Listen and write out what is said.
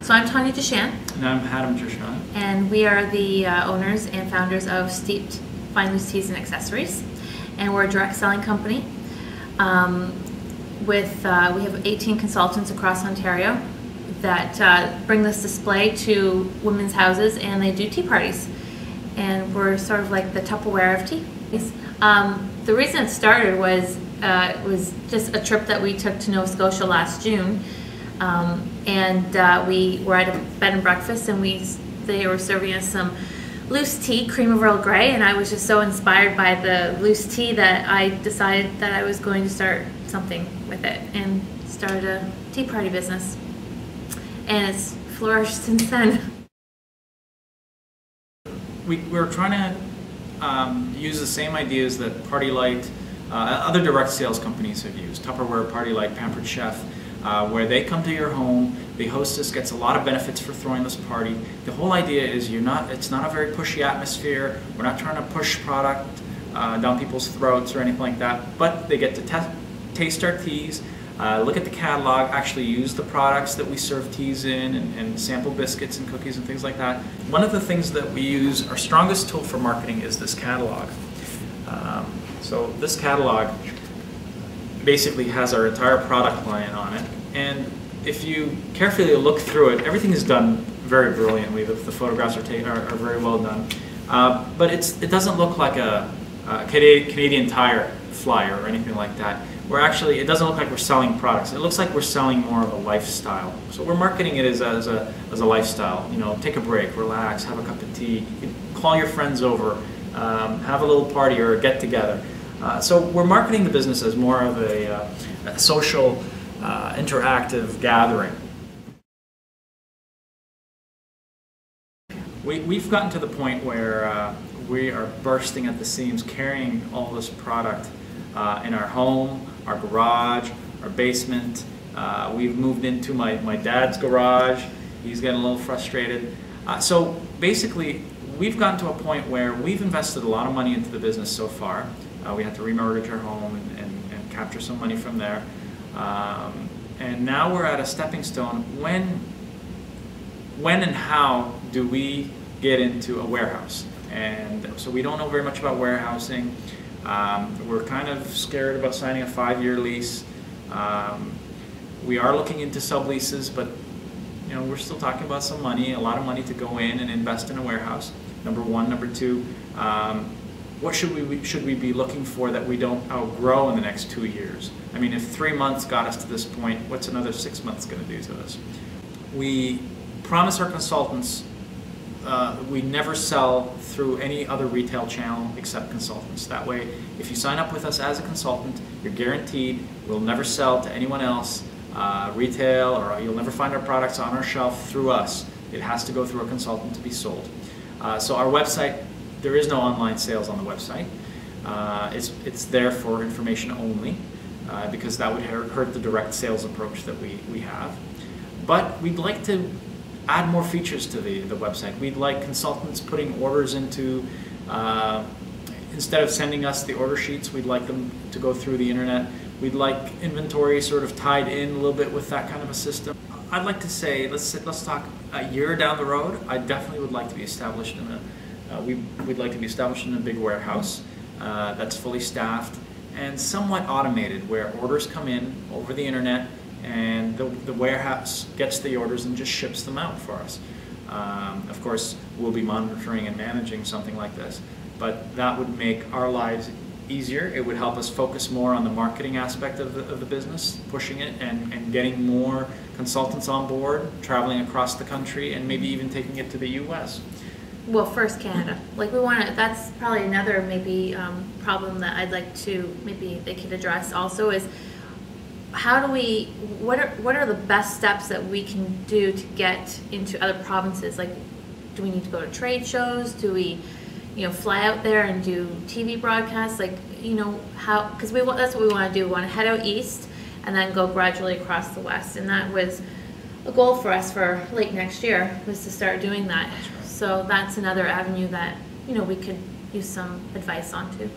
So I'm Tanya Deshan. And I'm Adam Deshan. And we are the owners and founders of Steeped Fine Loose Teas and Accessories. And we're a direct selling company. We have 18 consultants across Ontario that bring this display to women's houses, and they do tea parties. And we're sort of like the Tupperware of tea. The reason it started was it was just a trip that we took to Nova Scotia last June. We were at a bed and breakfast, and they were serving us some loose tea, cream of Earl Grey, and I was just so inspired by the loose tea that I decided that I was going to start something with it and started a tea party business. And it's flourished since then. We're trying to use the same ideas that Party Light, other direct sales companies have used. Tupperware, Party Light, Pampered Chef, where they come to your home, the hostess gets a lot of benefits for throwing this party. The whole idea is it's not a very pushy atmosphere. We're not trying to push product down people's throats or anything like that, but they get to taste our teas, look at the catalog, actually use the products that we serve teas in, and sample biscuits and cookies and things like that. One of the things that we use, our strongest tool for marketing, is this catalog. So this catalog basically has our entire product line on it, and if you carefully look through it, everything is done very brilliantly. The photographs are very well done, but it doesn't look like a Canadian Tire flyer or anything like that. It doesn't look like we're selling products. It looks like we're selling more of a lifestyle. So we're marketing it as a lifestyle. You know, take a break, relax, have a cup of tea, you can call your friends over, have a little party or a get together. So we're marketing the business as more of a social, interactive gathering. We've gotten to the point where we are bursting at the seams, carrying all this product in our home, our garage, our basement. We've moved into my dad's garage. He's getting a little frustrated. So basically, we've gotten to a point where we've invested a lot of money into the business so far. We had to remortgage our home and capture some money from there. And now we're at a stepping stone. When and how do we get into a warehouse? And so we don't know very much about warehousing. We're kind of scared about signing a 5-year lease. We are looking into subleases, but you know, we're still talking about some money, a lot of money to go in and invest in a warehouse. Number one. Number two, what should we be looking for that we don't outgrow in the next 2 years? I mean, if 3 months got us to this point, what's another 6 months going to do to us? We promise our consultants we never sell through any other retail channel except consultants. That way, if you sign up with us as a consultant, you're guaranteed we'll never sell to anyone else, retail, or you'll never find our products on our shelf through us. It has to go through a consultant to be sold. So our website, there is no online sales on the website. It's there for information only, because that would hurt the direct sales approach that we have. But we'd like to add more features to the website. We'd like consultants putting orders into, instead of sending us the order sheets, we'd like them to go through the internet. We'd like inventory sort of tied in a little bit with that kind of a system. I'd like to say, let's talk a year down the road. I definitely would like to be established in we'd like to be established in a big warehouse that's fully staffed and somewhat automated, where orders come in over the internet and the warehouse gets the orders and just ships them out for us. Of course, we'll be monitoring and managing something like this, but that would make our lives easier. It would help us focus more on the marketing aspect of the business, pushing it and getting more consultants on board, traveling across the country, and maybe even taking it to the US. Well, first Canada. Like that's probably another maybe problem that I'd like to, maybe they could address also, is how do what are the best steps that we can do to get into other provinces? Like, do we need to go to trade shows? Do we, fly out there and do TV broadcasts? Like, because that's what we want to do. We want to head out east and then go gradually across the west. And that was a goal for us for late next year, was to start doing that. So that's another avenue that, we could use some advice on too.